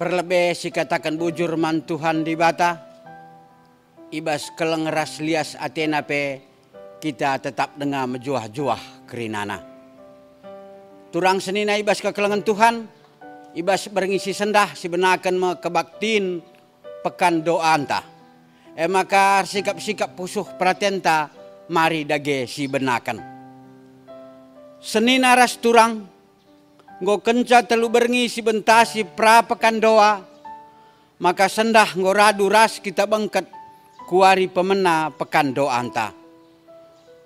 Perlebih si katakan bujur man Tuhan di bata, ibas kelengeras lias Athena pe, kita tetap dengar mejuah-juah kerinana. Turang senina ibas kekelengan Tuhan, ibas berngisi sendah si benakan me kebaktin pekan doa anta. Maka sikap-sikap pusuh pratenta mari dage si benakan. Senina ras turang, nggo kenca telu berngi si bentasi pra pekan doa, maka sendah nggo radu ras kita bengket kuari pemena pekan doa anta.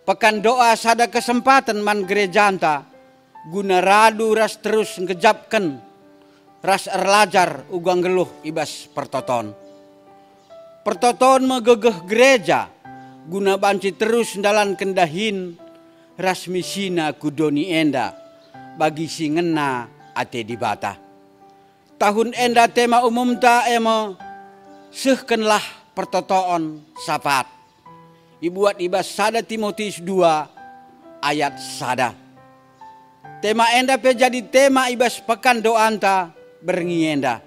Pekan doa sada kesempatan man gereja anta, guna radu ras terus ngejapkan ras erlajar ugang geluh ibas pertoton. Pertoton megegeh gereja, guna banci terus dalan kendahin ras misina kudoni enda bagi si ngena ate di bata. Tahun enda tema umum ta emo sehkenlah pertotoon sapat. Ibuat ibas sada Timotius 2 ayat sada. Tema enda pe jadi tema ibas pekan doanta berngi enda.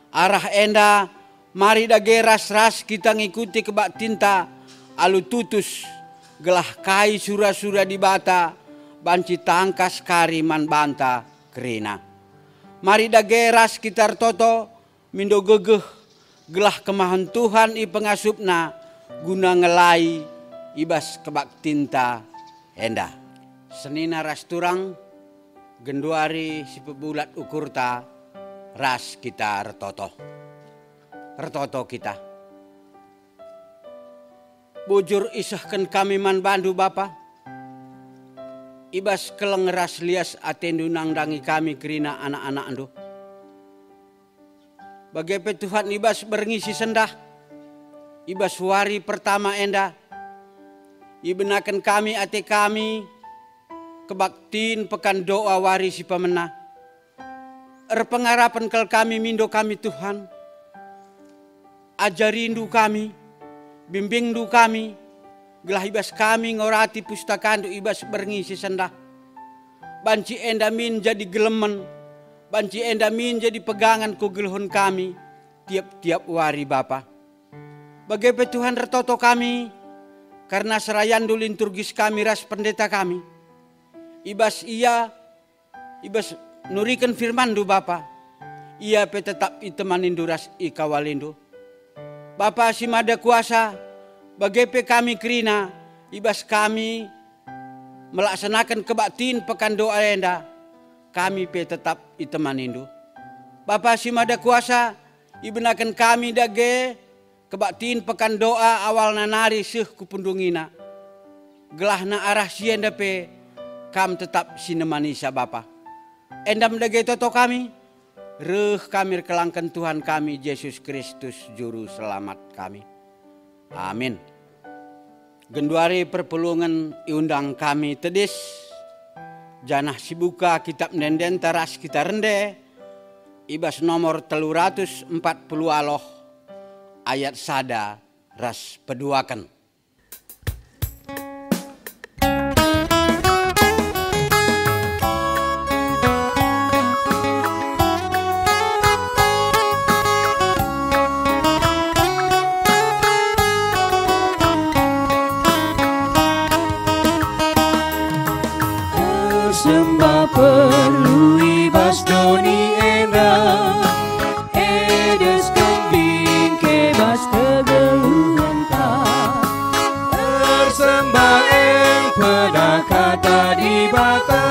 Arah enda mari dage ras-ras kita ngikuti kebak tinta alu tutus gelah kai sura-sura di bata banci tangkas kari man banta kerina. Mari dage ras kita toto mindo gegeh gelah kemahan Tuhan i pengasupna guna ngelai ibas kebak tinta enda. Senina ras turang genduari si pebulat ukurta ras kita retoto. Retoto kita. Bujur isahkan kami man bandu Bapa. Ibas kelengeras lias atendu nangdangi kami kerina anak-anak andu. Bagaimana Tuhan ibas berngisi sendah. Ibas wari pertama enda. Ibenakan kami ate kami kebaktin pekan doa wari si pemena. Pengarapan kel kami mindo kami Tuhan. Ajarindu kami, bimbingdu kami, gelah ibas kami ngorati pustakandu ibas berngisi sendah. Banci endamin jadi gelemen, banci endamin jadi pegangan ku gelhon kami tiap-tiap wari Bapa. Bagaimana Tuhan retoto kami, karena serayandu liturgis kami ras pendeta kami. Ibas nurikan firmandu Bapa, ia pe tetap itemanindu ras ikawalindu. Bapa si mada kuasa, bagaimana kami kerina, ibas kami melaksanakan kebaktin pekan doa enda, kami pe tetap itemanindu. Bapa si mada kuasa, ibenakan kami dage kebaktin pekan doa awal nanari seh kupundungina. Gelahna arah sienda pe, kam tetap sinemanisa Bapa. Endam dage toto kami. Reh kami kelangkan Tuhan kami Yesus Kristus Juru Selamat kami. Amin. Genduari perpulungan iundang kami tedis. Janah sibuka kitab nenden taras kita rende. Ibas nomor 340 aloh ayat sada ras peduakan. Perlu ibas doni enda, edes kembing kebas kegeluhan ta. Tersembah eng pada kata di bata,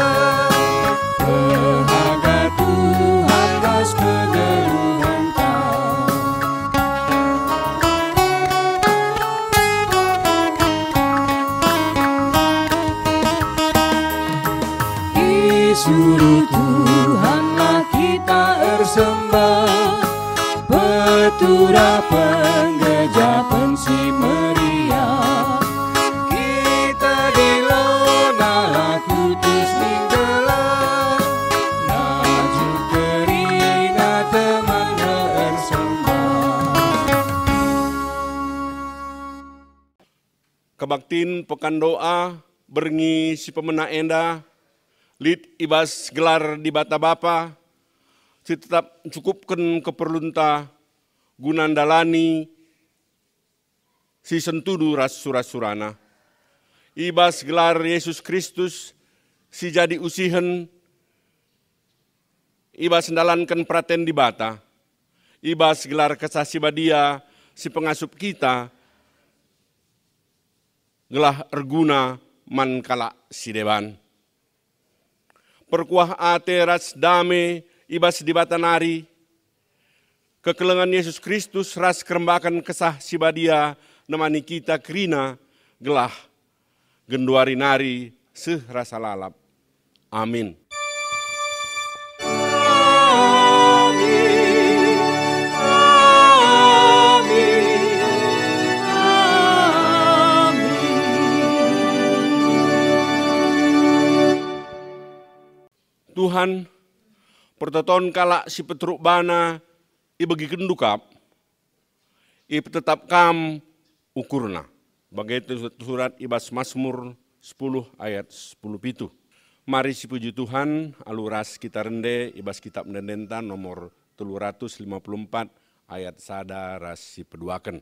kehaga Tuhan bas kegeluhan ta. Suruh Tuhanlah kita ersembah, petura penggejapan si meriah. Kita dilona laku tus minggelah, naju kerina teman ersembah. Kebaktin pekan doa berngi si pemena enda. Lid ibas gelar di bata Bapa, si tetap cukupkan keperluan ta gunandalani si sentudu ras surat-surana. Ibas gelar Yesus Kristus si jadi usihen, ibas sendalankan praten di bata, ibas gelar kesasi badia si pengasup kita, gelah erguna man kala si deban. Perkuah ate ras dame ibas di bata nari, kekelengan Yesus Kristus ras kerembakan kesah si badia nemani kita kerina gelah genduari nari serasa lalap. Amin. Tuhan, pertoton kala si petruk bana ibagi kendukap, tetap kam ukurna. Bagai surat ibas Mazmur 10 ayat 10 pitu. Mari si puji Tuhan, aluras kita rende ibas kitab mendenta nomor 354 ayat sada ras si peduaken.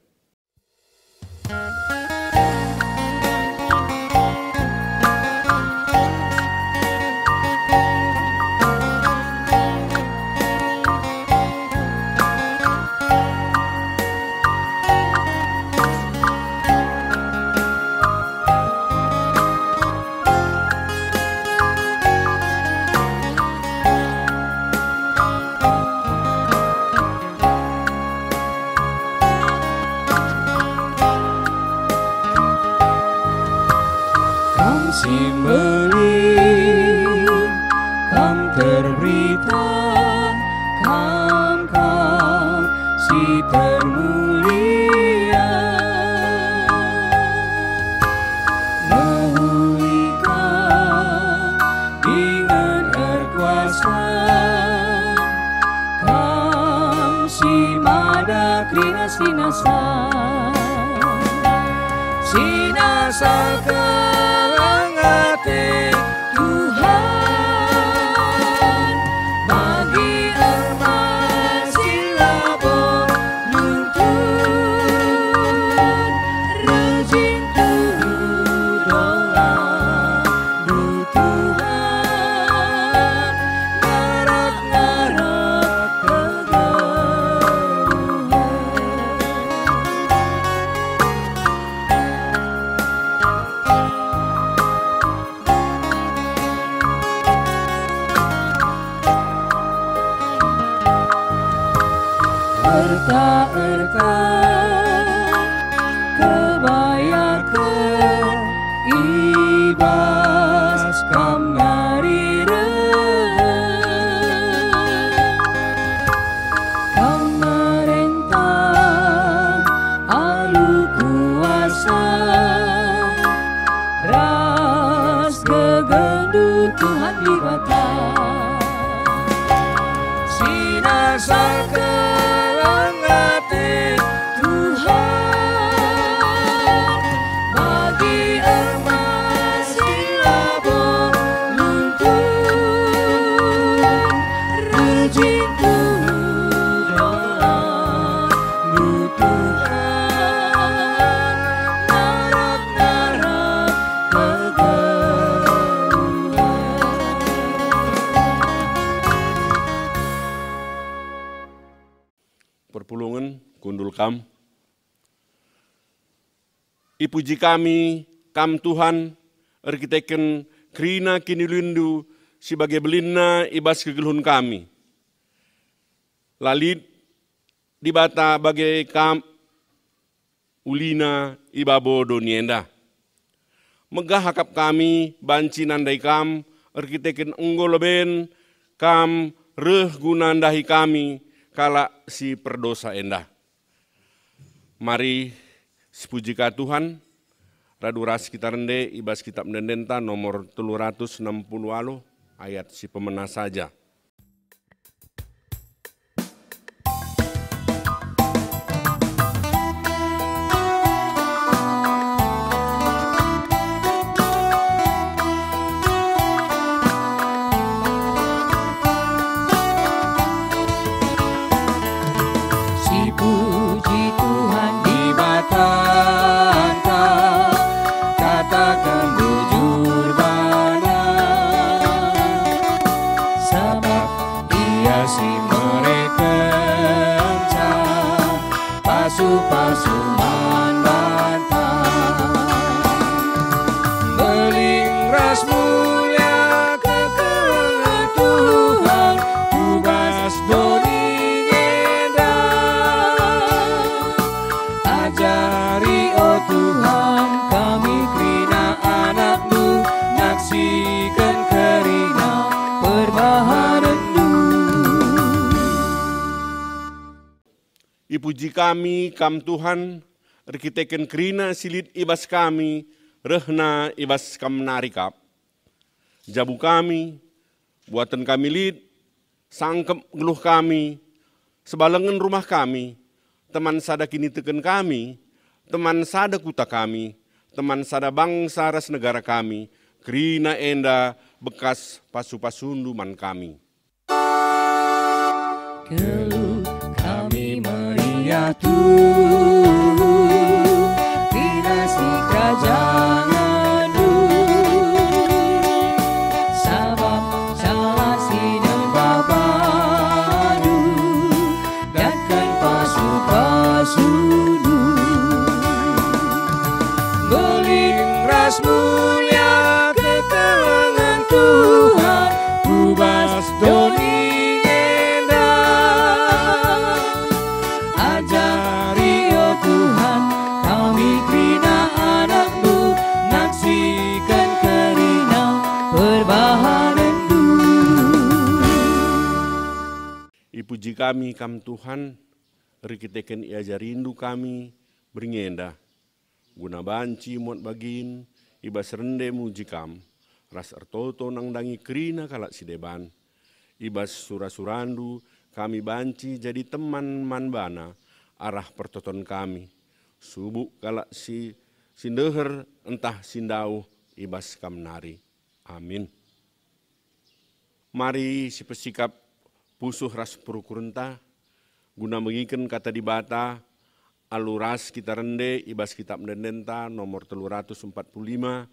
Perpulungan kundul kam. Ipuji kami, kam Tuhan, erkiteken krina kini lindu sebagai belinna ibas kegelun kami. Lalit dibata bagai kam ulina ibabo donienda. Megah hakap kami banci nandai kam erkiteken enggoleben kam reh gunandahi kami kala si perdosa endah. Mari sepuji ka Tuhan, raduras kita rende ibas kitab mendenta nomor 360 ayat si pemena saja. Ipuji kami, kam Tuhan, rikiteken kerina silit ibas kami, rehna ibas kam narikap. Jabu kami, buatan kami lid, sangkep geluh kami, sebalengan rumah kami, teman sada kini teken kami, teman sada kuta kami, teman sada bangsa ras negara kami, kerina enda bekas pasu-pasundu man kami. Keluh kami meriah Tuh, dinasti kerajaan sabab salah sidang babadu, datkan pasu-pasundu. Melingras mulia keterangan Tuhan, ubas doni Tuhan, kami kerina anak-Mu, naksikan kerina perbahanan-Mu. Ipuji kami kam Tuhan, rikiteken iaja rindu kami, beringenda. Guna banci muat bagin, ibas rende muji kam, ras ertoto nang dangi kerina kalak sideban. Ibas surasurandu, kami banci jadi teman manbana, arah pertoton kami. Subuk kalak si sindeher entah sindau ibas kam nari. Amin. Mari si pesikap pusuh ras purukurenta, guna mengiken kata di bata, aluras kita rende ibas kitab mendenta nomor 345,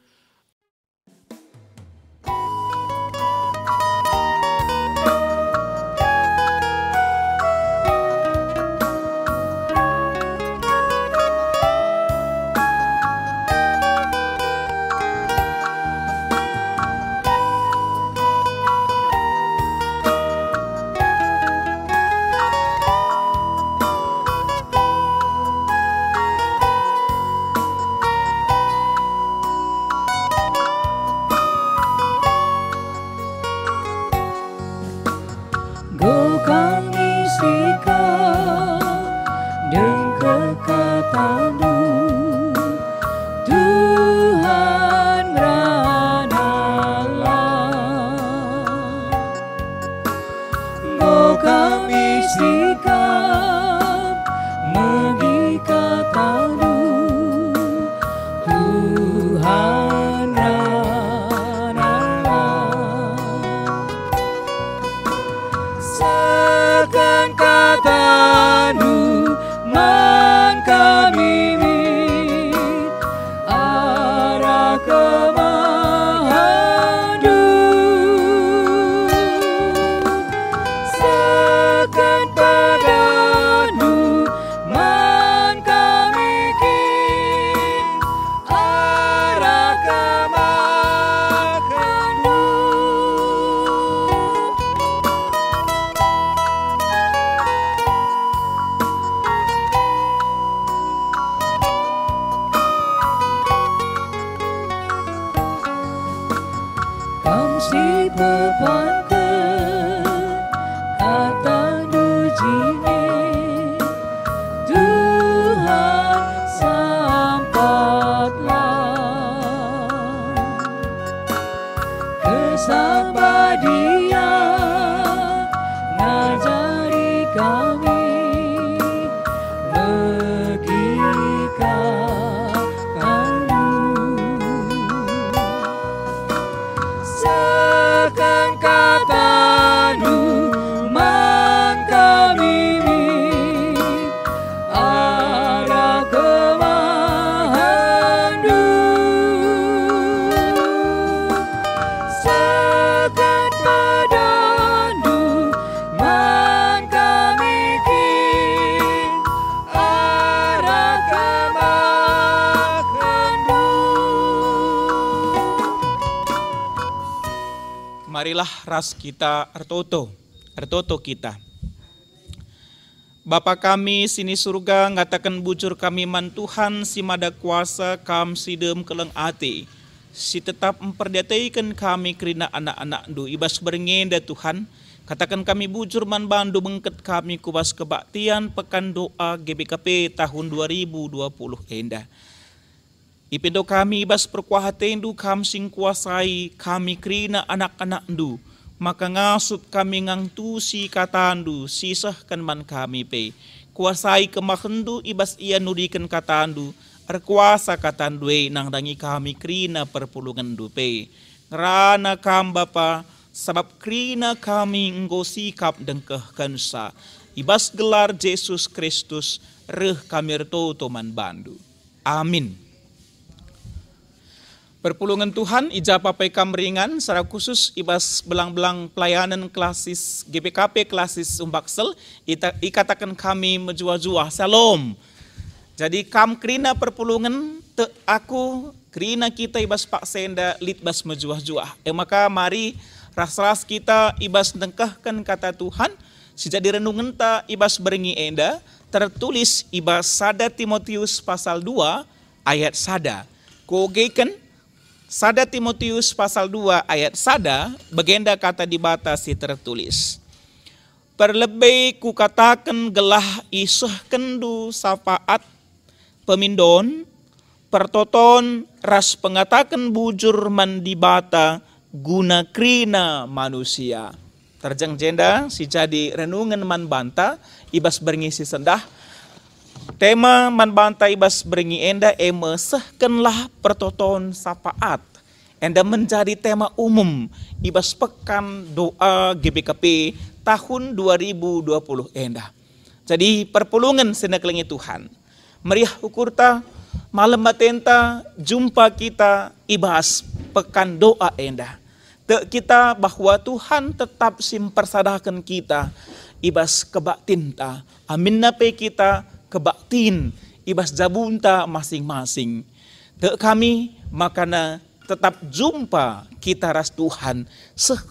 marilah ras kita ertoto kita. Bapa kami sini surga, ngatakan bujur kami man Tuhan, si mada kuasa kam sidem keleng ati, si tetap memperdataikan kami kerina anak-anak du ibas berngenda Tuhan, Katakan kami bujur man bandu bengket kami kubas kebaktian pekan doa GBKP tahun 2020 endah. Ipindo kami ibas perkuahatendu kam sing kuasai kami krina anak-anak ndu. Maka ngasup kami ngang tusi katandu sisahkan man kami pe. Kuasai kemahendu ibas ia nudikan katandu. Arkuasa katandu nang dangi kami krina perpulungan du pe. Ngerana kam Bapa. Sebab krina kami engkau sikap dengkeh kansa. Ibas gelar Yesus Kristus reh kami retoto man bandu. Amin. Perpulungan Tuhan ijapa pekam ringan secara khusus ibas belang-belang pelayanan klasis GBKP klasis Umbaksel ikatakan kami menjua-jua. Salam. Jadi kam krina perpulungan te aku krina kita ibas Pak Senda litbas menjua-jua. Maka mari ras-ras kita ibas dengkahkan kata Tuhan, sejadi renungan ta ibas berengi enda, tertulis ibas 1 Timotius pasal 2 ayat 1. Kogekan 1 Timotius pasal 2 ayat 1, bagenda kata dibatasi tertulis. Perlebih ku katakan gelah isah kendu sapaat pemindon, pertoton ras pengatakan bujur mandibata, guna krina manusia. Terjang jenda si jadi renungan man banta ibas berengi si sendah. Tema man banta ibas berengi enda sehkenlah pertoton sapaat. Enda menjadi tema umum ibas pekan doa GBKP tahun 2020 enda. Jadi perpulungan seneklengi Tuhan. Meriah ukurta malam matenta jumpa kita ibas pekan doa enda. Kita bahwa Tuhan tetap simpersadakan kita ibas kebaktinta. Amin nape kita kebaktin ibas jabunta masing-masing. Kami makana tetap jumpa kita ras Tuhan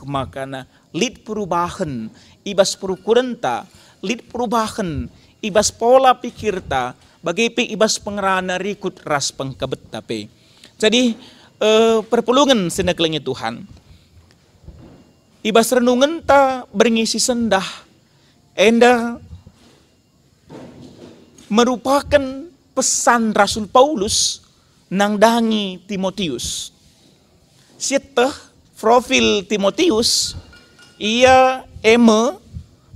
makana lid perubahan ibas perukurenta, lid perubahan ibas pola pikirta bagi ibas pengerana rikut ras pengkebet tape. Jadi perpulungan seneklengi Tuhan. Ibas renungan ta berngisi sendah. Enda merupakan pesan Rasul Paulus nang dangi Timotius. Sieteh profil Timotius ia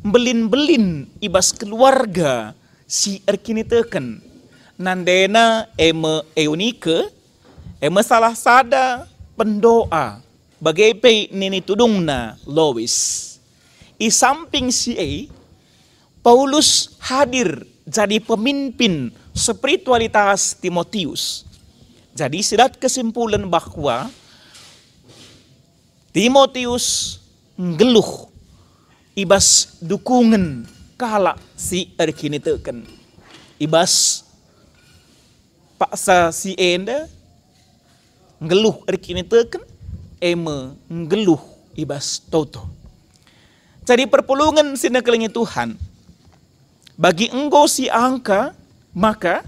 belin-belin ibas keluarga si erkiniteken. Nandena Eunike salah sada pendoa bagai nini tudungna Lois. I samping si Paulus hadir jadi pemimpin spiritualitas Timotius. Jadi sidat kesimpulan bahwa Timotius ngeluh ibas dukungan kala si erkiniteken. Ibas paksa si enda ngeluh erkiniteken ngeluh ibas toto. Jadi perpulungan sineklengi Tuhan. Bagi engkau si angka, maka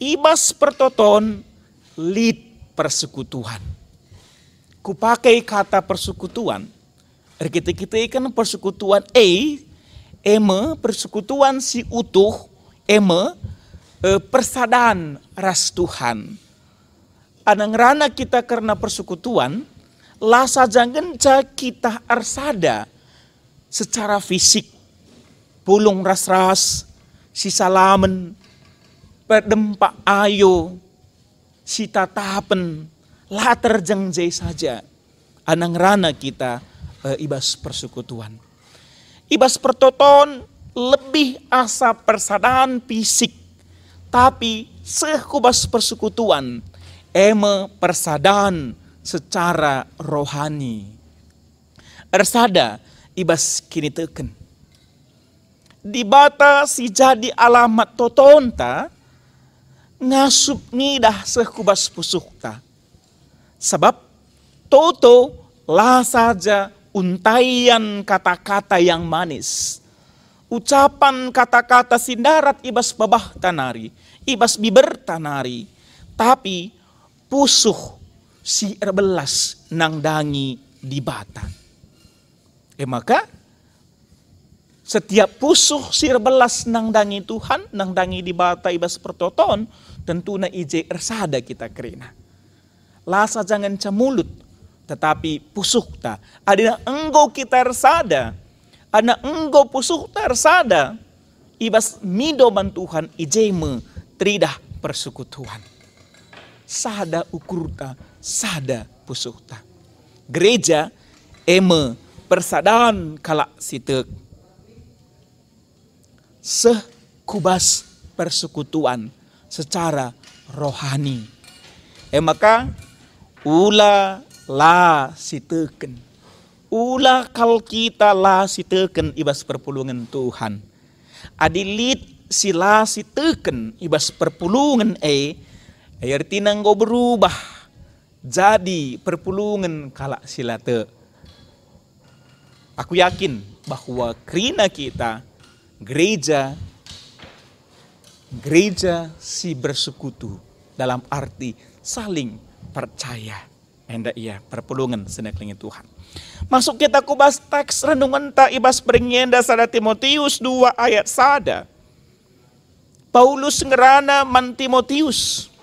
ibas pertoton lid persekutuan. Kupakai kata persekutuan. Kita ikan persekutuan persekutuan si utuh, persadaan ras Tuhan. Anang rana kita karena persekutuan, lasa jangan kita arsada secara fisik, pulung ras-ras, si salamen, perdempak ayo, si tatapen, lah terjengjai saja. Anang rana kita ibas persekutuan. Ibas pertoton lebih asa persadaan fisik, tapi sekubas persekutuan, persadaan secara rohani. Ersada ibas kini teken. Di bata si jadi alamat totonta ngasup ngidah sekubas pusukta. Sebab toto lah saja untaian kata-kata yang manis. Ucapan kata-kata sindarat ibas babah tanari, ibas biber tanari. Tapi pusuh si erbelas nang dangi di bata. Maka Setiap pusuh sir belas nang dangi Tuhan, nang dangi di bata ibas pertoton, tentu na ije ersada kita kerina. Lasa jangan camulut, tetapi pusuh ta. Adina enggo kita ersada, ana enggo pusuh ta ersada, ibas mido ban Tuhan ije me tridah persekutuan. Sada ukurta, sada pusuh ta. Gereja eme persadaan kala sitek. Sekubas persekutuan secara rohani. Maka ula la siteken. Ula kal kita la siteken ibas perpulungan Tuhan. Adilit sila siteken ibas perpulungan artinya nggo berubah jadi perpulungan kala sila te. Aku yakin bahwa kerina kita gereja si bersekutu dalam arti saling percaya. Enda iya perpulungan seneklingi Tuhan. Masuk kita kubas teks renungan ta ibas beringenda sada Timotius 2 ayat sada. Paulus ngerana man Timotius.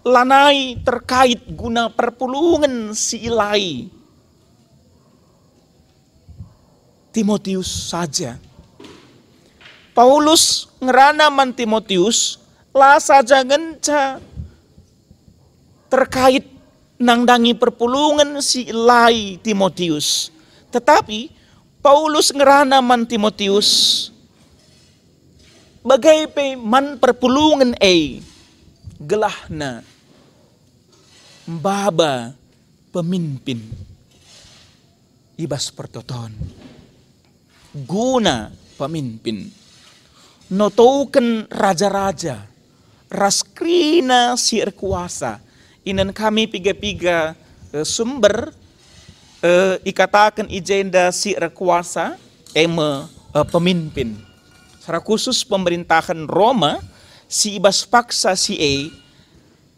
Lanai terkait guna perpulungan si ilai. Timotius saja. Paulus ngerana man Timotius lah saja genca terkait nangdangi perpulungan si ilai Timotius. Tetapi Paulus ngerana man Timotius bagai man perpulungan gelahna baba pemimpin ibas pertoton. Guna pemimpin notouken raja-raja raskrina sier kuasa inan kami piga-piga sumber ikatakan ijenda sier kuasa pemimpin secara khusus pemerintahan Roma si ibas paksa si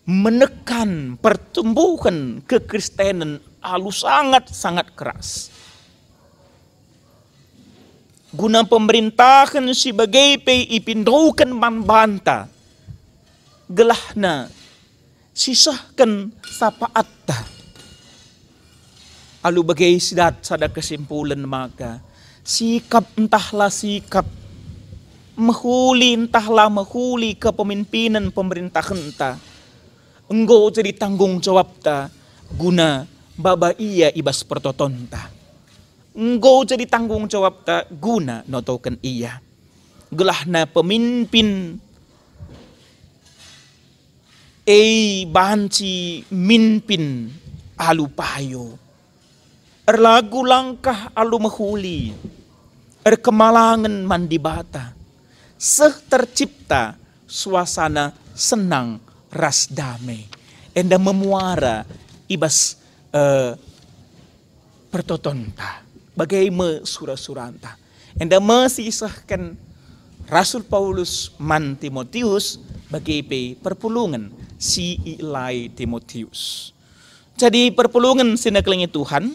menekan pertumbuhan kekristenan alu sangat keras. Guna pemerintahan sebagai ipindukan manbanta. Gelahna sisahkan sapaat ta. Alu bagai sidat sada kesimpulan maka. Sikap entahlah sikap. Mahuli entahlah mahuli kepemimpinan pemerintahan ta. Enggo jadi tanggung jawab ta. Guna baba iya ibas pertoton ta. Enggo jadi tanggung jawab ta guna notoken iya. Gelahna pemimpin banci minpin alu payo. Erlagu langkah alu mahuli. Kemalangan mandibata. Seh tercipta suasana senang ras damai. Enda memuara ibas pertoton ta. Bagai surah-suranta. Enda mesisahkan Rasul Paulus man Timotius bagai perpulungan si ilai Timotius. Jadi perpulungan sineklingi Tuhan.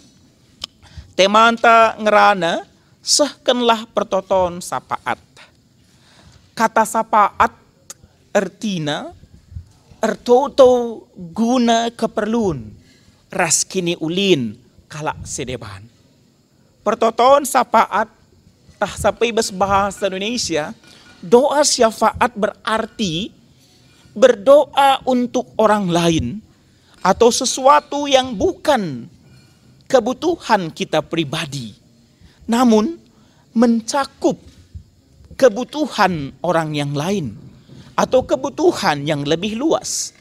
Temanta ngerana sahkanlah pertoton sapaat. Kata sapaat artina ertoto guna keperluan raskini ulin kalak sedeban. Pertoton sapaat tah sampai bahasa Indonesia doa syafaat berarti berdoa untuk orang lain atau sesuatu yang bukan kebutuhan kita pribadi namun mencakup kebutuhan orang yang lain atau kebutuhan yang lebih luas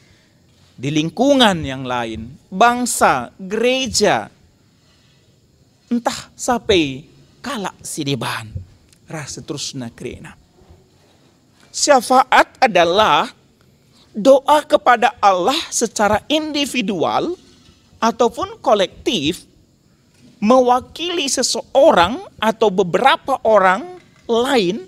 di lingkungan yang lain, bangsa, gereja, entah sampai kalak sideban rasa terusna krena. Syafaat adalah doa kepada Allah secara individual ataupun kolektif mewakili seseorang atau beberapa orang lain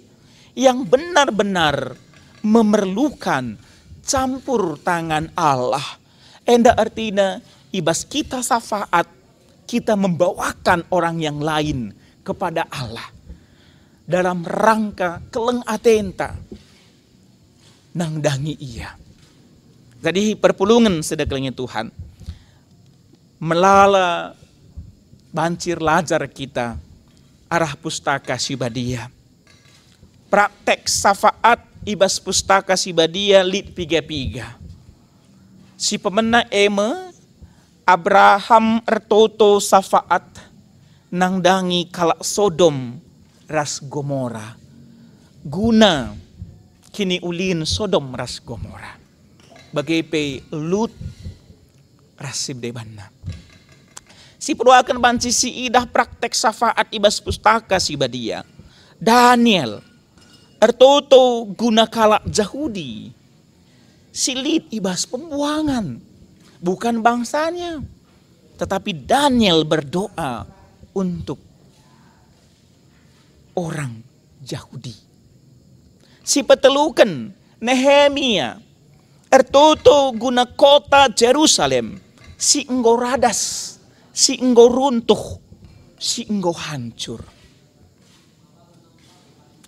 yang benar-benar memerlukan campur tangan Allah. Enda artinya ibas kita syafaat kita membawakan orang yang lain kepada Allah dalam rangka keleng atenta nangdangi ia. Jadi perpulungan sedekelnya Tuhan melala bancir lajar kita arah pustaka Sibadia. Praktek syafaat ibas pustaka Sibadia lit piga-piga. Si pemena eme Abraham ertoto syafaat nangdangi kalak Sodom ras Gomora. Guna kini ulin Sodom ras Gomora. Bagai Lut ras Sibdebana. Si perluakan banci si idah praktek syafaat ibas pustaka Sibadia. Daniel ertoto guna kalak Yahudi. Silit ibas pembuangan. Bukan bangsanya. Tetapi Daniel berdoa untuk orang Yahudi. Si petelukan Nehemia ertoto guna kota Jerusalem. Si enggo radas, si enggo runtuh, si enggo hancur.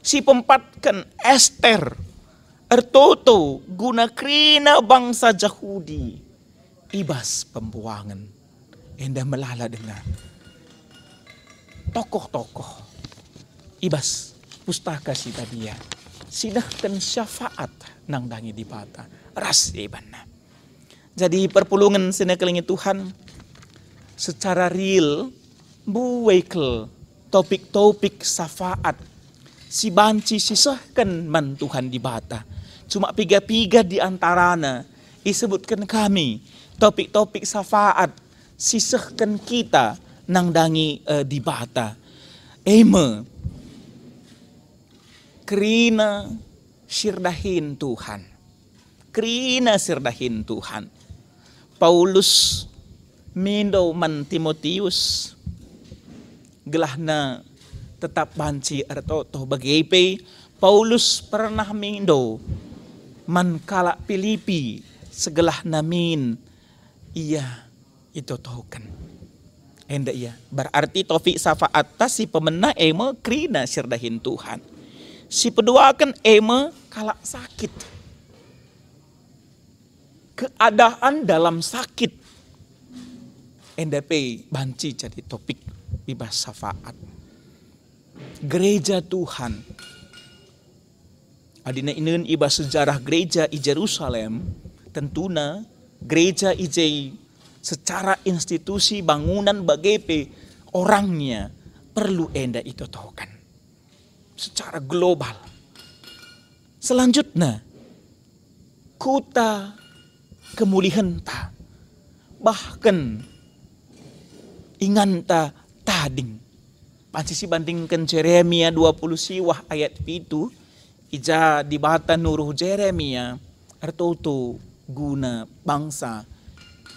Si pempatkan Esther ertoto guna krina bangsa Yahudi. Ibas pembuangan. Endah melala dengan tokoh-tokoh. Ibas pustaka Sibadia. Sidahkan syafaat nangdangi di bata. Ras ibana. Jadi perpulungan senekelingi Tuhan. Secara real. Buwekel. Topik-topik syafaat. Si banci sisahkan man Tuhan di bata. Cuma piga-piga di antarana. Disebutkan kami. Topik-topik syafaat. Sisahkan kita nangdangi di bata. Eme. Kerina sirdahin Tuhan. Kerina sirdahin Tuhan. Paulus mindo man Timotius. Gelahna tetap banci ertoto bagai Paulus pernah mindo man kalak Filipi segelah namin iya itu token. Enda iya. Berarti topik syafaat si pemena eme krina sirdahin Tuhan. Si peduakan eme kalak sakit. Keadaan dalam sakit. Enda banci jadi topik bebas syafaat. Gereja Tuhan. Adina inen ibas sejarah gereja i Jerusalem. Tentuna gereja ijai secara institusi bangunan bagai orangnya perlu enda itu tahukan. Secara global. Selanjutnya. Kota kemulihan ta. Bahkan inganta tading. Pancisi bandingkan Jeremia 20 siwah ayat itu. Ija dibata nuruh Jeremia. Ertoto guna bangsa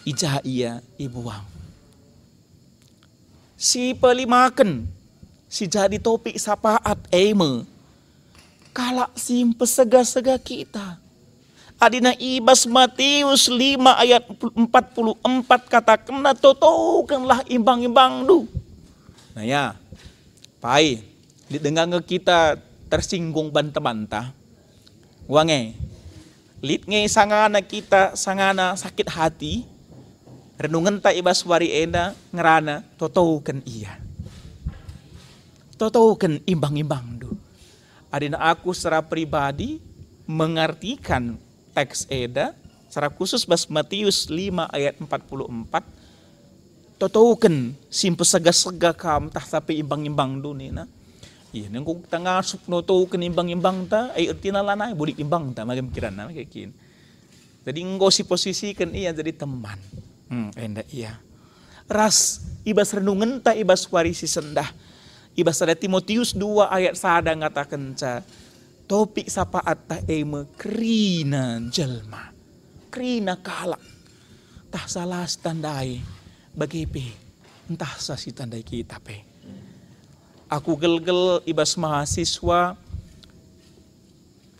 ija ia ibuang. Si pelimakan si jadi topik sapaat eme kalak sim pesega-sega kita. Adina ibas Matius 5 ayat 44 katakanlah totokanlah imbang-imbang du. Nah ya, pai didengar kita tersinggung bantah-bantah. Wange lit nge sangana kita sangana sakit hati. Renungan ta ibas wari enda ngerana totokan iya. Totokan imbang-imbang do. Adina aku secara pribadi mengartikan teks eda secara khusus bas Matius 5 ayat 44. Totokan simpe sega-sega kam tah sampai imbang-imbang do nina. Iya, nengkong tengah sup noto kenimbang-imbang ta, ay ertina lanai boleh imbang ta, macam kirana kayak gini. Jadi engkau si posisi kan iya jadi teman. Enda iya. Ras ibas renungan ta ibas warisi sendah. Ibas ada Timotius 2 ayat sada ngatakan ca topik sapaat ta eme krina jelma. Krina kalak. Tah salah tandai bagi pe. Entah sa si tandai kita pe. Aku gel-gel ibas mahasiswa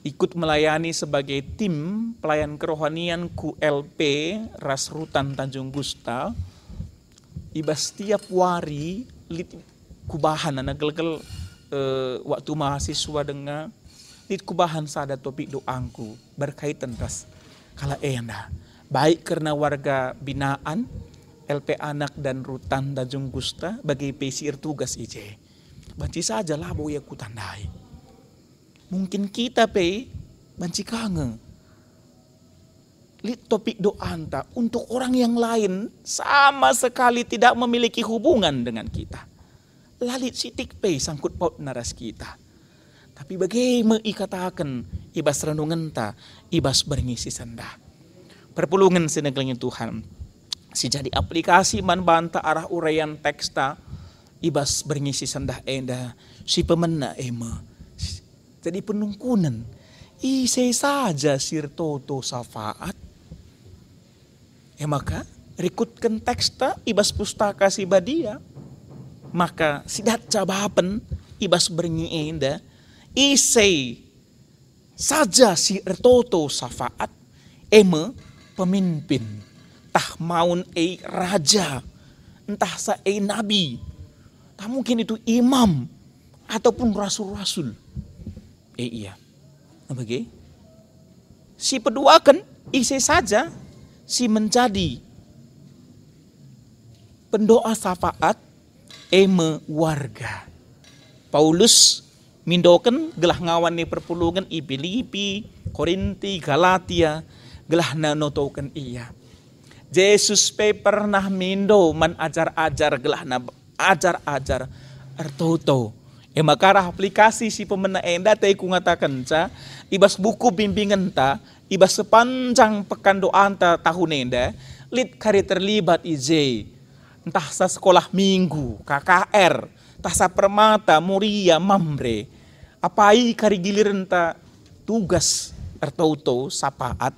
ikut melayani sebagai tim pelayan kerohanian QLP Ras Rutan Tanjung Gusta. ibas setiap wari lit kubahan anak gelgel waktu mahasiswa dengar lit kubahan sada topik doangku berkaitan tas kala enda baik karena warga binaan LP anak dan rutan Tanjung Gusta bagi pesir tugas IJ. Banci saja lah boya ku tandai. Mungkin kita banci kangen. Lit topik doa anta untuk orang yang lain sama sekali tidak memiliki hubungan dengan kita. Lalit sitik sangkut paut naras kita. Tapi bagaimana ikatakan ibas renungan ta, ibas berngisi sendah. Perpulungan seneglingin Tuhan. Si jadi aplikasi man banta arah uraian teksta ibas berngisi sendah enda si pemena ema. Jadi penungkunan isai saja sir toto safaat. Maka rekutkan teksta ibas pustaka si badia. Maka sidat cabapan ibas berngi enda isai saja sir toto safaat ema pemimpin. Entah maun raja, entah sa nabi, tak mungkin itu imam ataupun rasul-rasul. Iya, bagaimana? Si peduakan isi saja si menjadi pendoa syafaat warga. Paulus mindoken gelah ngawan ni perpulungan i Filipi, Korinti, Galatia, gelah nanotoken iya. Yesus pernah mindo man ajar-ajar gelah na ajar-ajar ertoto. Makarah aplikasi si pemena enda tay ku ngatakan ca ibas buku bimbingan ta ibas sepanjang pekan doa ta tahun enda lit kari terlibat IJ entah sa sekolah minggu KKR entah sa permata muria mamre apai kari giliran ta tugas ertoto sapaat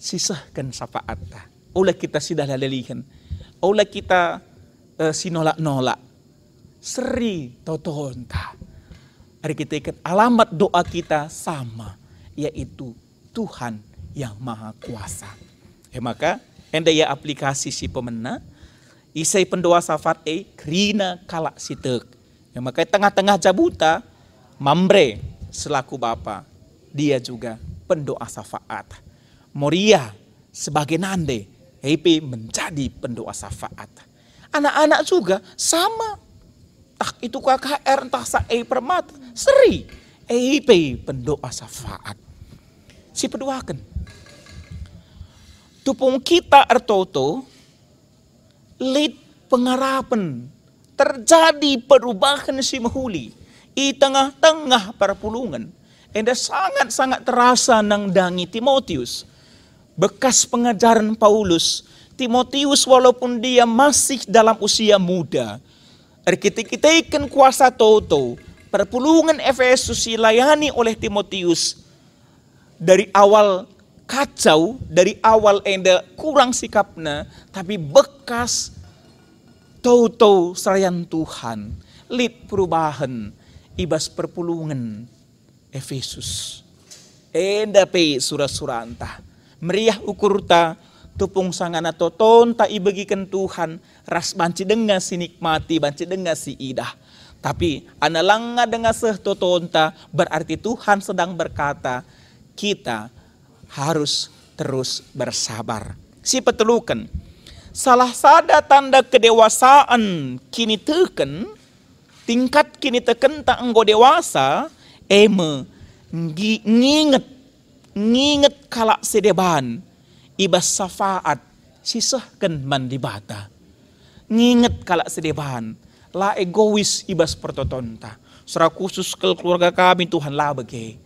sisahkan sapaat ta. Olah kita sudah lalalihan. Olah kita sinolak-nolak. Seri totonta. Hari kita ikat alamat doa kita sama. Yaitu Tuhan yang Maha Kuasa. Maka enda ya aplikasi si pemena. Isai pendoa safat krina kalak sitek. Maka tengah-tengah jabuta. Mambre selaku bapa. Dia juga pendoa syafaat. Moria sebagai nande. EP menjadi pendoa syafaat. Anak-anak juga sama. Entah itu KKR, entah sa permata. Seri. EP pendoa syafaat. Si peduakan. Tupung kita ertoto. Lid pengarapan. Terjadi perubahan si mahuli. I tengah-tengah perpulungan. Enda sangat-sangat terasa nang dangi Timotius. Bekas pengajaran Paulus, Timotius walaupun dia masih dalam usia muda, kita ikan kuasa toto, perpulungan Efesus dilayani oleh Timotius dari awal kacau, dari awal enda kurang sikapnya, tapi bekas toto serayan Tuhan, lid perubahan, ibas perpulungan Efesus. Enda pe surah-surah antah. Meriah ukurta tupung sangana toton tak ibagikan Tuhan ras banci dengar si nikmati banci dengar si idah. Tapi analanga dengar seh toton ta berarti Tuhan sedang berkata kita harus terus bersabar. Si petelukan salah sada tanda kedewasaan kini teken tingkat kini teken tak enggo dewasa nginget kalak sedeban ibas safaat sisahkan mandi bata. Nginget kalak sedeban la egois ibas pertotonta. Secara khusus ke keluarga kami Tuhan lah bagi.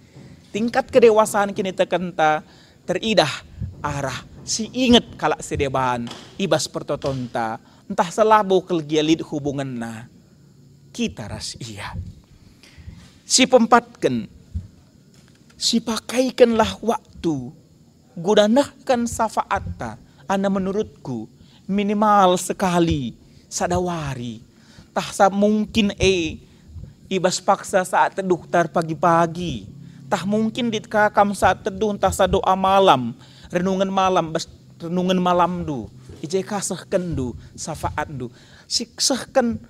Tingkat kedewasaan kini tekenta teridah arah si inget kalak sedeban ibas pertotonta. Entah selabo kelgialid hubungan na kita ras iya. Si pempatkan si pakaikanlah waktu gunakan syafaat ana menurutku minimal sekali sadawari tah sa mungkin ibas paksa saat teduh tar pagi-pagi tah mungkin ditkakam saat teduh entah sa doa malam renungan malam du ije kasahkan du safaat du. Siksahkan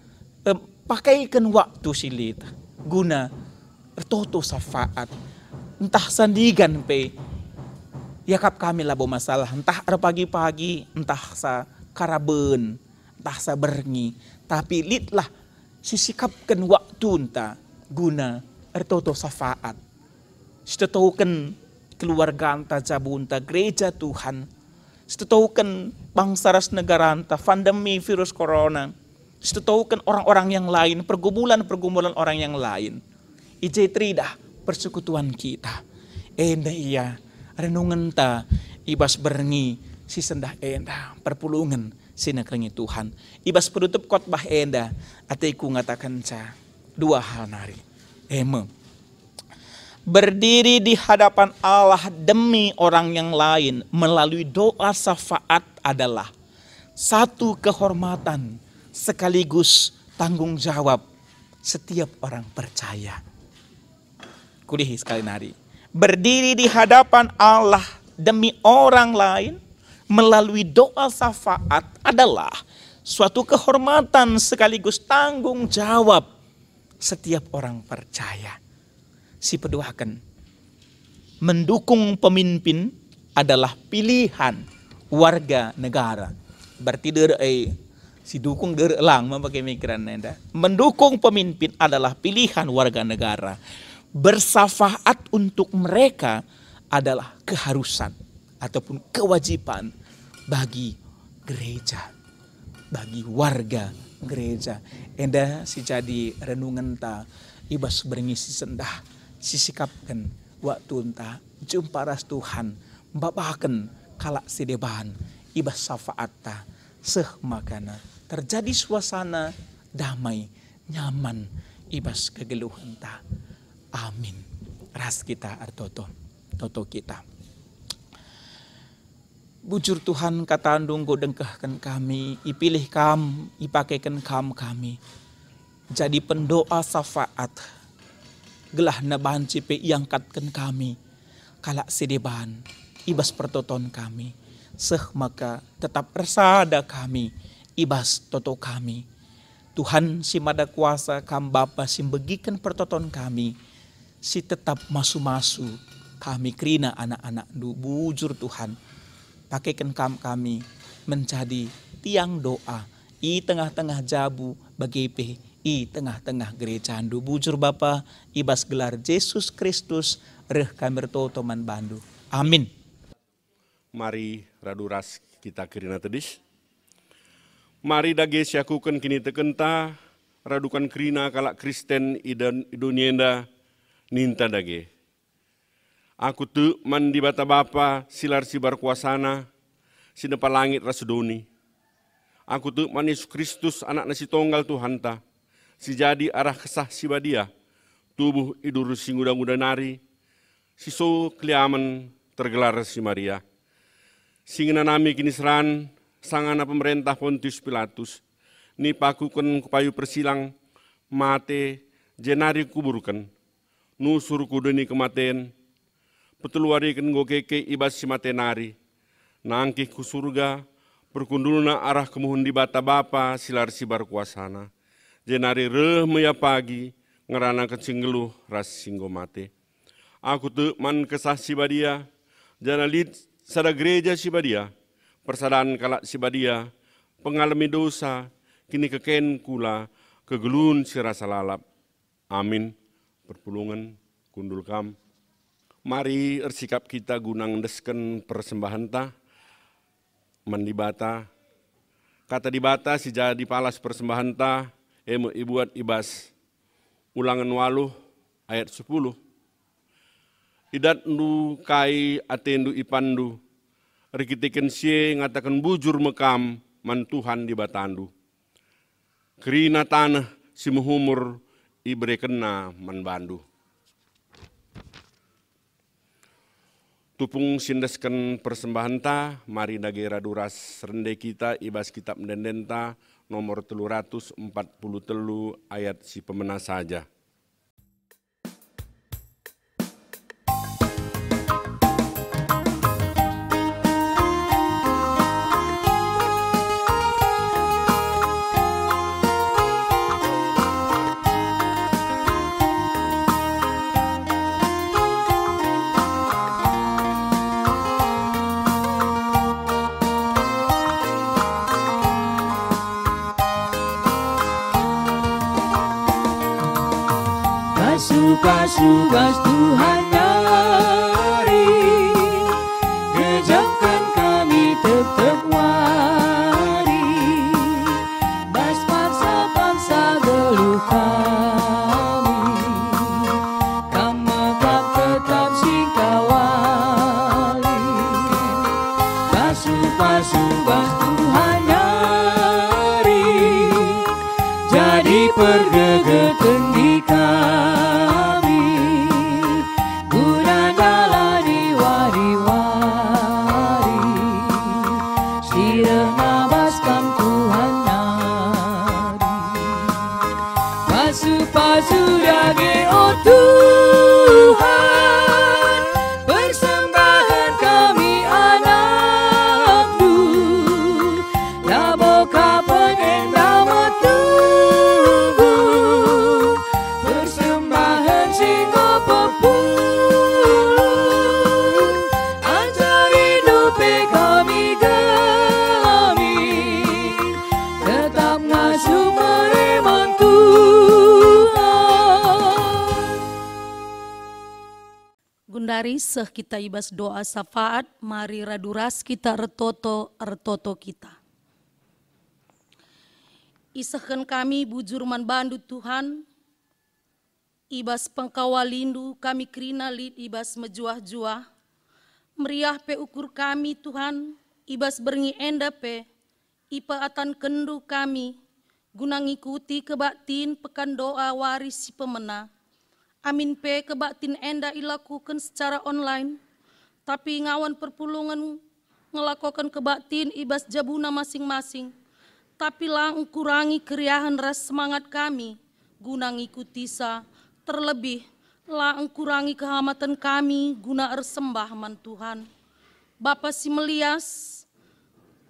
pakaikan waktu silit guna ertoto safaat. Entah sandigan pe yakap kami labo masalah, entah pagi-pagi, entah sa karaben, entah sa berngi, tapi litlah sisikapkan waktu enta guna ertoto safaat. Setaukan keluarga enta jabunta gereja Tuhan. Setaukan bangsa ras negara enta pandemi virus corona. Setaukan orang-orang yang lain, pergumulan-pergumulan orang yang lain. Ije tridah persekutuan kita. Enda iya renungan ta ibas berngi si sendah enda perpulungan sinakrengi Tuhan. Ibas penutup khotbah enda atiku ngatakan ca dua hal nari. Berdiri di hadapan Allah demi orang yang lain melalui doa syafaat adalah satu kehormatan sekaligus tanggung jawab setiap orang percaya. Kulihi sekali nari. Berdiri di hadapan Allah demi orang lain melalui doa syafaat adalah suatu kehormatan sekaligus tanggung jawab setiap orang percaya. Si peduakan, mendukung pemimpin adalah pilihan warga negara. Berarti si dukung lang memakai mikiran anda. Mendukung pemimpin adalah pilihan warga negara. Bersafaat untuk mereka adalah keharusan ataupun kewajiban bagi gereja, bagi warga gereja. Enda si jadi renungan ta ibas berngisi sendah sisikapkan waktu enta jumpa ras Tuhan babakan kalak sideban ibas safaat ta seh makana terjadi suasana damai nyaman ibas kegeluhan ta. Amin. Ras kita artoto toto kita. Bujur Tuhan kata andung godengkahkan kami, ipilih kam, ipakaikan kami. Jadi pendoa syafaat. Gelah na banci pe iangkatkan kami. Kalak sedeban, ibas pertoton kami. Seh maka tetap resada kami, ibas toto kami. Tuhan si mada kuasa kam Bapa si begikan pertoton kami. Si tetap masu-masu kami kerina anak-anak du bujur Tuhan. Pakaikan kami menjadi tiang doa i tengah-tengah jabu bagi pe i tengah-tengah gereja andu bujur Bapa ibas gelar Yesus Kristus reh kami toto man bandu. Amin. Mari raduras kita kerina tedis. Mari dage siakukan kini tekenta radukan kerina kalak Kristen idan idunienda ninta dage. Aku tu mandi bata Bapa silar sibar kuasana sinepa langit rasudoni. Aku tu man Yesus Kristus anak nasi tonggal Tuhan ta. Si jadi arah kesah si badia. Tubuh idur si nguda-nguda nari. Si so keliaman tergelar si Maria. Singina nami kini seran sangana pemerintah Pontius Pilatus. Ni pakukan kupayu persilang mate jenari kuburkan. Nusur kudeni kematen, petuluarikan gokeke ibas si matenari, nangkih ku surga, perkundulna arah kemuhun di bata Bapa silar sibar kuasana, jenari reh meya pagi, ngerana kecinggeluh ras singgo mate. Aku tu man kesah si badia, jana lid sada gereja si badia, persadaan kalak si badia, pengalami dosa, kini keken kula, kegelun si rasa lalap. Amin. Perpulungan kundul kam. Mari ersikap kita gunang desken persembahan ta. Mendibata. Kata dibata si jadi palas persembahan ta. Ibuat ibas. Ulangan 8 ayat 10. Idat ndu kai atendu ipandu. Rikitiken sie ngatakan bujur mekam man Tuhan dibatandu. Kerina tanah si muhumur ibere kena manbandu. Tupung sindesken persembahan ta, mari dagera duras rende kita ibas kitab mendendenta nomor 343 ayat si pemena saja. subas Tuhan nyari, gejapkan kami tetap wari, bas paksa-paksa geluh kami, kamekam tetap singkawali, subas Tuhan nyari, jadi pergegeten di kami, guna jalani wari-wari, sireng nabaskan Tuhan nyari, pasu-pasu dage oh Tuhan, persembahan kami anakmu, laboka pengenda metunggu, persembahan singgo pepuluh, ajari nupe kami gelami, tetap ngasuh mereman Tuhan. Gundari seh kita ibas doa syafaat, mari raduras kita retoto kita. Isahkan kami bujur man bandu Tuhan, ibas pengkawalindu kami kerina lid ibas mejuah-juah, meriah pe ukur kami Tuhan, ibas berngi enda pe, ipa atan kendu kami, guna ngikuti kebaktin pekan doa waris si pemena. Amin pe kebaktin enda ilakukan secara online, tapi ngawan perpulungan ngelakukan kebaktin ibas jabuna masing-masing, tapi lang kurangi keriahan ras semangat kami, guna ngikuti sa, terlebih lang kurangi kehamatan kami, guna ersembah man Tuhan. Bapa si melias,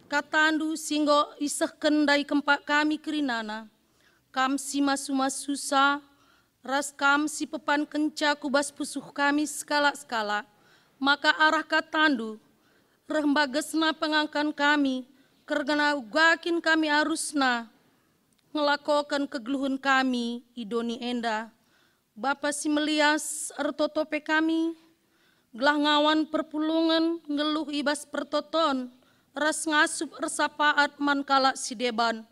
katandu singgo isah kendai kempak kami kerinana, kam si masu-mas susah, ras kam si pepan kenca kubas pusuh kami skala-skala, maka arah katandu, rembagesna pengangkan kami, kergana ugakin kami arusna, ngelakokan kegeluhun kami, idoni enda. Bapa si melias ertotope kami, gelah ngawan perpulungan, ngeluh ibas pertoton, ras ngasup ersapaat mankala si deban.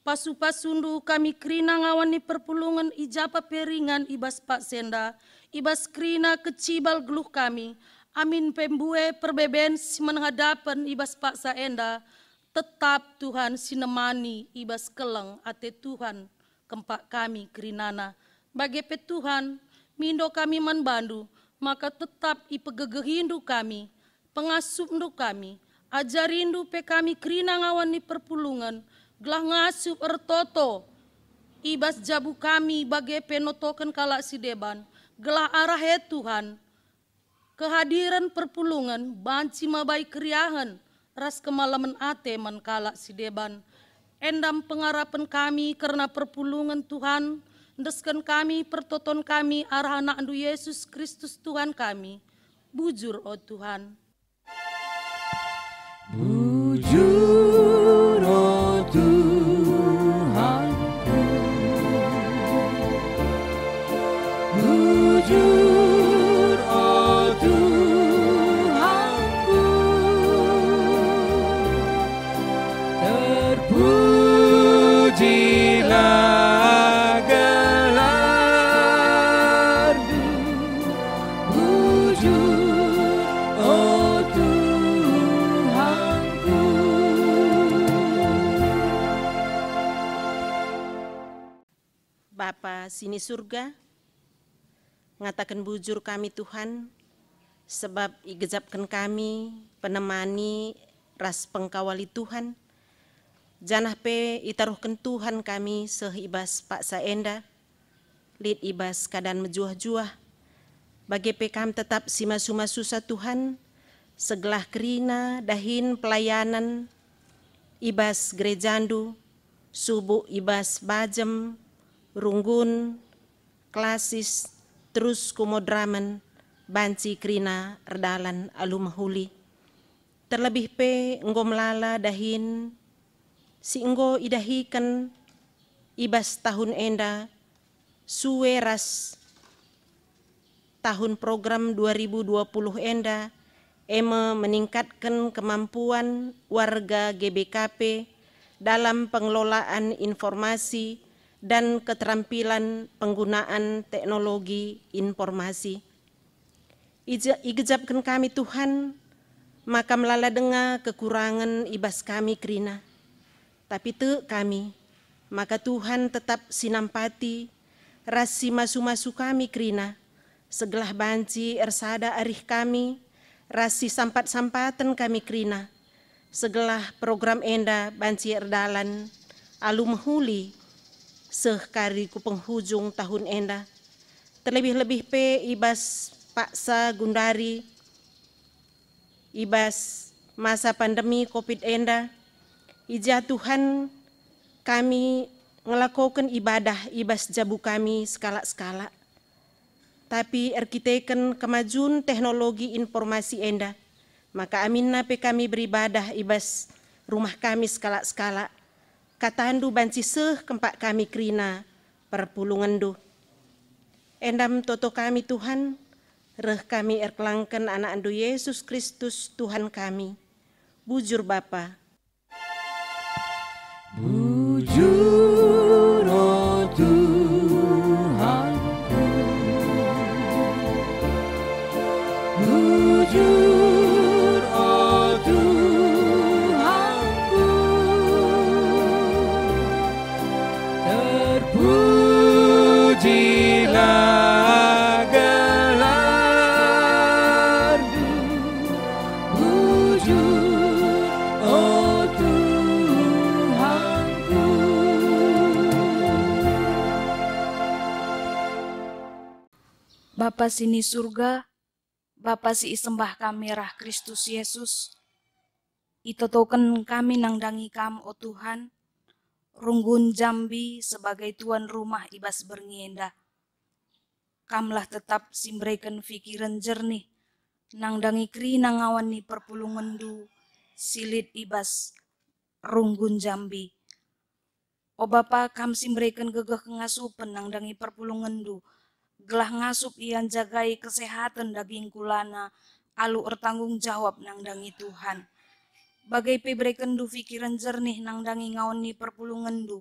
Pasu-pasundu kami kerina ngawani perpulungan ijapa peringan ibas Pak Senda, ibas kerina kecibal geluh kami, amin pembue perbeben si menghadapan ibas Pak Saenda, tetap Tuhan sinemani ibas keleng ate Tuhan kempak kami kerinana. Bagi pe Tuhan, mindo kami manbandu, maka tetap ipegegehindu kami, pengasupndu kami, ajarindu pe kami kerina ngawani perpulungan, gelah ngasup ertoto, ibas jabu kami bagai penotokan kala si deban, gelah arah he Tuhan, kehadiran perpulungan, banci mabai keriahan, ras kemalaman ate man kala si deban, endam pengarapan kami karena perpulungan Tuhan, ndeskan kami pertoton kami arah anak andu Yesus Kristus Tuhan kami, bujur oh Tuhan. Bujur oh Tuhanku, bujur oh Tuhanku, terpujilah gelar-Mu, bujur oh Tuhanku. Bapa sini surga, ngatakan bujur kami Tuhan, sebab igejapkan kami, penemani ras pengkawali Tuhan, janah pe itaruhkan Tuhan kami sehibas Pak Saenda, lid ibas keadaan mejuah-juah, bagi pe kami tetap sima-suma susah Tuhan, segelah kerina dahin pelayanan, ibas gerejandu, subuh ibas bajem, runggun, klasis, terus kumodraman, banci krina erdalan alumahuli. Terlebih pe enggo melala dahin, si enggo idahikan ibas tahun enda, suwe ras tahun program 2020 enda meningkatkan kemampuan warga GBKP dalam pengelolaan informasi dan keterampilan penggunaan teknologi informasi. Igejapkan kami Tuhan, maka melala dengar kekurangan ibas kami kerina. Tapi te kami, maka Tuhan tetap sinampati, rasi masu-masu kami kerina, segelah banci ersada arih kami, rasi sampat-sampatan kami kerina, segelah program enda banci erdalan, alu mehuli, sehkari ku penghujung tahun enda. Terlebih-lebih pe ibas paksa gundari, ibas masa pandemi COVID enda, ija Tuhan kami ngelakukan ibadah ibas jabu kami skala-skala. Tapi erkiteken kemajuan teknologi informasi enda, maka aminna pe kami beribadah ibas rumah kami skala-skala. Katandu banci seh kempak kami kerina perpulungan. Endam toto kami Tuhan, reh kami erkelangkan anak andu Yesus Kristus Tuhan kami. Bujur Bapa. Bujur oh Tuhanku, bujur oh Tuhanku, terpujilah gelar-Mu, bujur oh Tuhanku. Bapa sini surga, Bapa si isembah kami rah Kristus Yesus, itotoken kami nangdangi kam o Tuhan, runggun Jambi sebagai tuan rumah ibas berngienda. Kamlah tetap simbrekan pikiran jernih, nangdangi kri nangawani perpulungandu, silit ibas runggun Jambi. O Bapa kam simbrekan gegeh kengasupen nangdangi perpulungandu, gelah ngasup ian jagai kesehatan daging kulana, alu ertanggung jawab nangdangi Tuhan. Bagai pebrekendu pikiran jernih nangdangi ngawani perpulungandu,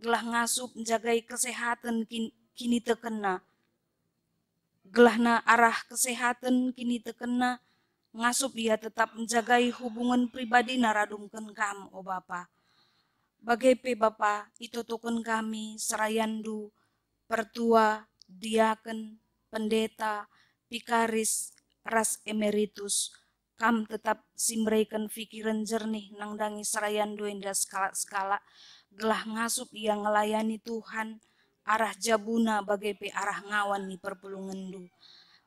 gelah ngasup jagai kesehatan kini tekena. Gelahna arah kesehatan kini tekena, ngasup ia tetap menjagai hubungan pribadi naradungken kam o Bapa. Bagai pe Bapa itotoken kami serayandu, pertua, diaken, pendeta, pikaris, ras emeritus, kam tetap simbreikan pikiran jernih nangdangi serayandu enda skala-skala, gelah ngasup ia ngelayani Tuhan, arah jabuna bagai pe arah ngawan ni perpulungandu.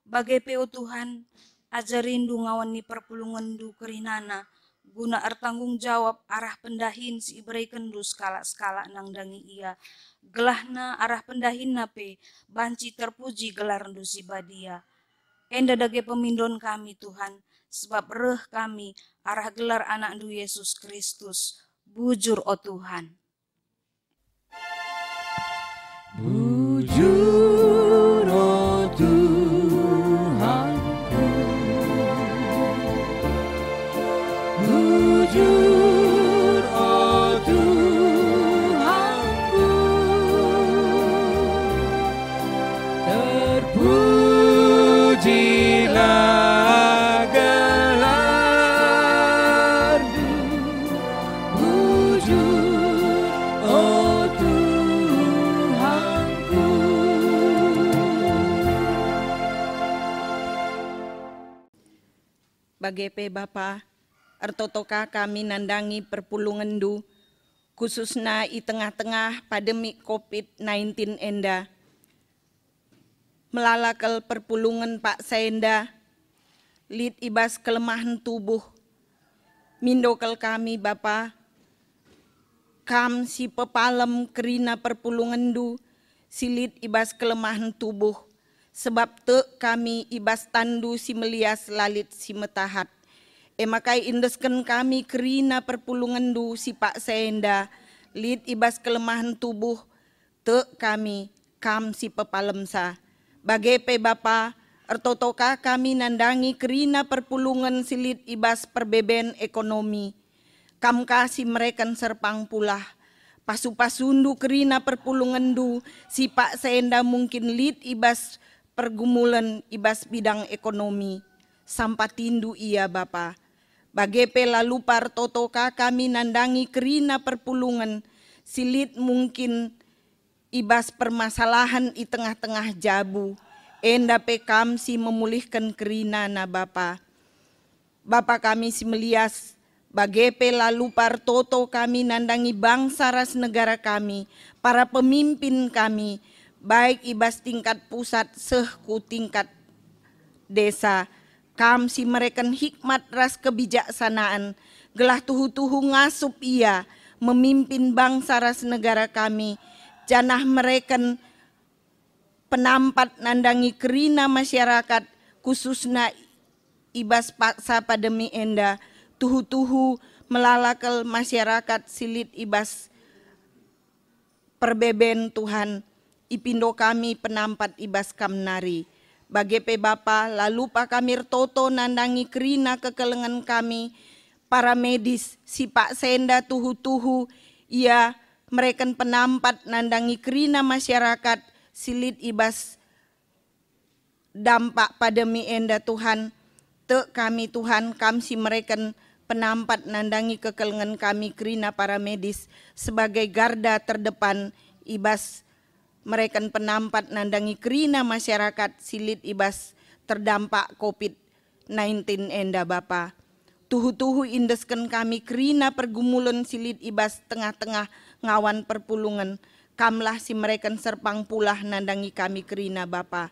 Bagai pe o Tuhan, ajarindu ngawan ni perpulungandu kerinana, guna ertanggung jawab arah pendahin si ibreikendu skala-skala nangdangi ia. Gelahna arah pendahin nape, banci terpuji gelarndu si badia. Enda dage pemindon kami Tuhan, sebab reh kami arah gelar anakndu Yesus Kristus. Bujur o Tuhan. Bujur oh Tuhanku, bujur oh Tuhanku, terpujilah gelar-Mu, bujur oh Tuhanku. Bagai pe Bapa, ertotoka kami nandangi perpulungandu, khususna i tengah-tengah pandemi COVID-19 enda. Melalakal perpulungan Pak Saenda, lid ibas kelemahan tubuh, mindokal kami Bapa, kam si pepalem kerina perpulungandu, silit ibas kelemahan tubuh, sebab te kami ibas tandu si melias lalit si metahat. Emakai indesken kami kerina perpulungandu si Pak Saenda, lid ibas kelemahan tubuh, te kami kam si pepalemsa. Bagai pe Bapa, ertotoka kami nandangi kerina perpulungan silit ibas perbeben ekonomi. Kam kasih mereken serpang pulah. Pasu-pasundu kerina perpulungan du, si Pak Saenda mungkin lit ibas pergumulan ibas bidang ekonomi. Sampai tindu iya Bapa. Bagepe lalu partotoka kami nandangi kerina perpulungan, silit mungkin ibas permasalahan di tengah-tengah jabu. Enda pekam si memulihkan kerina na Bapa. Bapa kami si melias, bagepe lalu partoto kami nandangi bangsa ras negara kami, para pemimpin kami, baik ibas tingkat pusat sehku tingkat desa. Kam si mereken hikmat ras kebijaksanaan, gelah tuhu-tuhu ngasup ia, memimpin bangsa ras negara kami, janah mereken penampat nandangi kerina masyarakat, khususnya ibas paksa pandemi enda, tuhu-tuhu melalakal masyarakat silit ibas perbeben Tuhan, ipindo kami penampat ibas kamnari. Bagepe Bapa, lalu Pak Kamir Toto nandangi kerina kekelengan kami, para medis, si Pak Senda tuhu-tuhu, ia mereken penampat nandangi kerina masyarakat, silit ibas dampak pandemi enda Tuhan, te kami Tuhan, kamsi mereken penampat nandangi kekelengan kami kerina para medis, sebagai garda terdepan ibas mereka penampat nandangi kerina masyarakat silit ibas terdampak COVID-19 enda Bapa. Tuhu-tuhu indesken kami kerina pergumulan silit ibas tengah-tengah ngawan perpulungan. Kamlah si mereka serpang pulah nandangi kami kerina Bapa.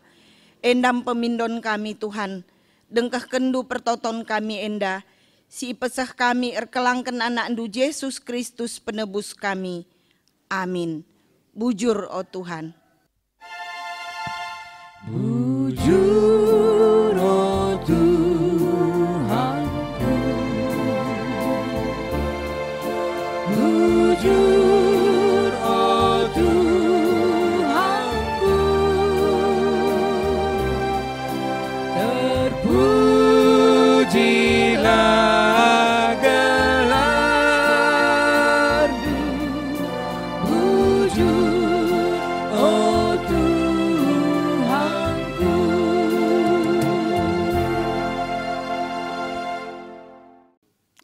Endam pemindon kami Tuhan. Dengkah kendu pertoton kami enda. Si pesah kami erkelangken anak ndu Yesus Kristus penebus kami. Amin. Bujur oh Tuhan. Bujur oh Tuhanku. Bujur oh Tuhanku. Terpujilah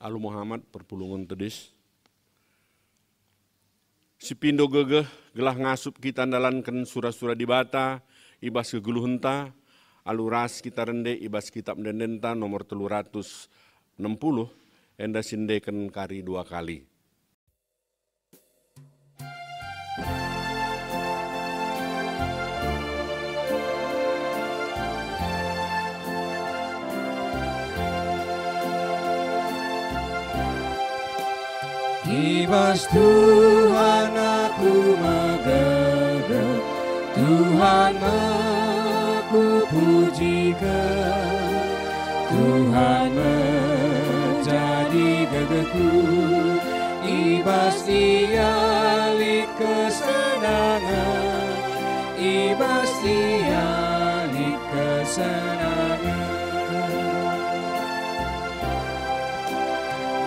Alu Muhammad perpulungan tedis. Si pindo gegeh gelah ngasup kita andalankan surah-surah di bata, ibas keguluhenta, alu ras kita rende ibas kitab mendendenta nomor 360, enda sindeken kari 2 kali. Ibas Tuhan aku megegeh, Tuhan aku pujikan, Tuhan menjadi gegehku. Ibas Dia lit kesenangan, ibas Dia lit kesenangan.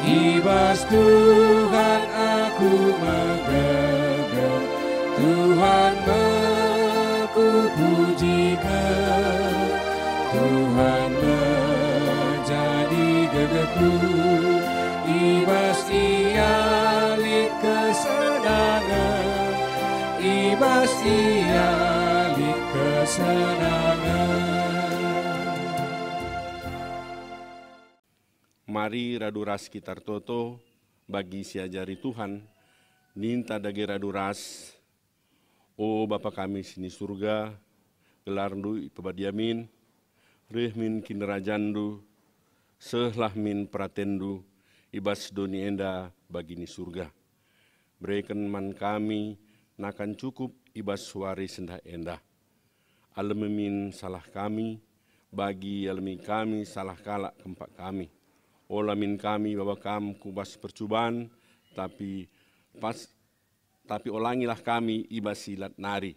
Ibas Tuhan aku megegeh, Tuhan aku pujikan, Tuhan menjadi gegehku. Ibas Dia lit kesenangan, ibas Dia lit kesenangan. Mari radu ras kita toto bagi siajari Tuhan, ninta dage radu ras, o Bapa kami sini surga, gelarndu ipabadiamin, rehmin kinerajandu, sehlah min pratendu, ibas doni enda bagi ni surga. Berikan man kami, nakan cukup ibas suari sendah enda. Alamemin salah kami, bagi alami kami salah kalak kempak kami. Olamin kami Bapa kam kubas percubaan, tapi olangilah kami ibas silat nari.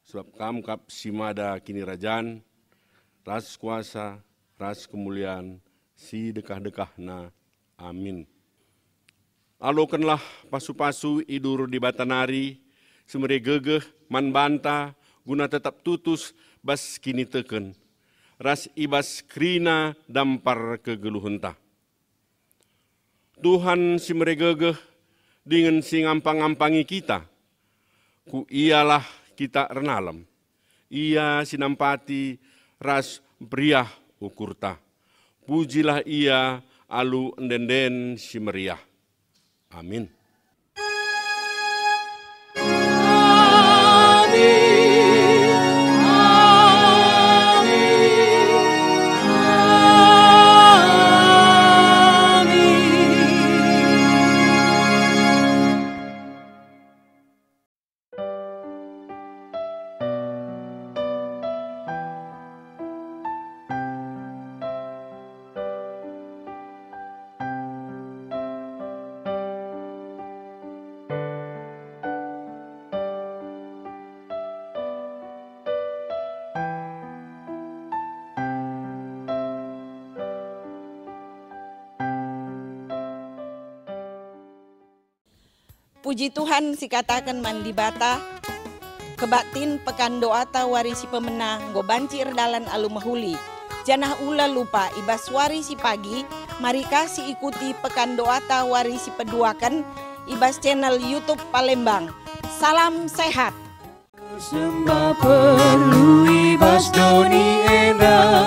Sebab kam kap simada kini rajaan, ras kuasa, ras kemuliaan, si dekah-dekahna. Amin. Alokanlah pasu-pasu idur di batanari, semere gegeh man banta, guna tetap tutus bas kini teken. Ras ibas krina dampar kegeluhunta. Tuhan si meregegeh dengan si ngampang-ngampangi kita. Ku ialah kita renalam. Ia sinampati ras beriah ukurta. Pujilah ia alu endenden si meriah. Amin. Puji Tuhan si katakan mandi bata, kebatin pekan doa ta warisi pemenang, go banci erdalan alu mahuli. Janah ula lupa ibas warisi pagi, mari kasih ikuti pekan doa ta warisi peduakan, ibas channel YouTube Palembang. Salam sehat. Sembah perlu ibas doni enda.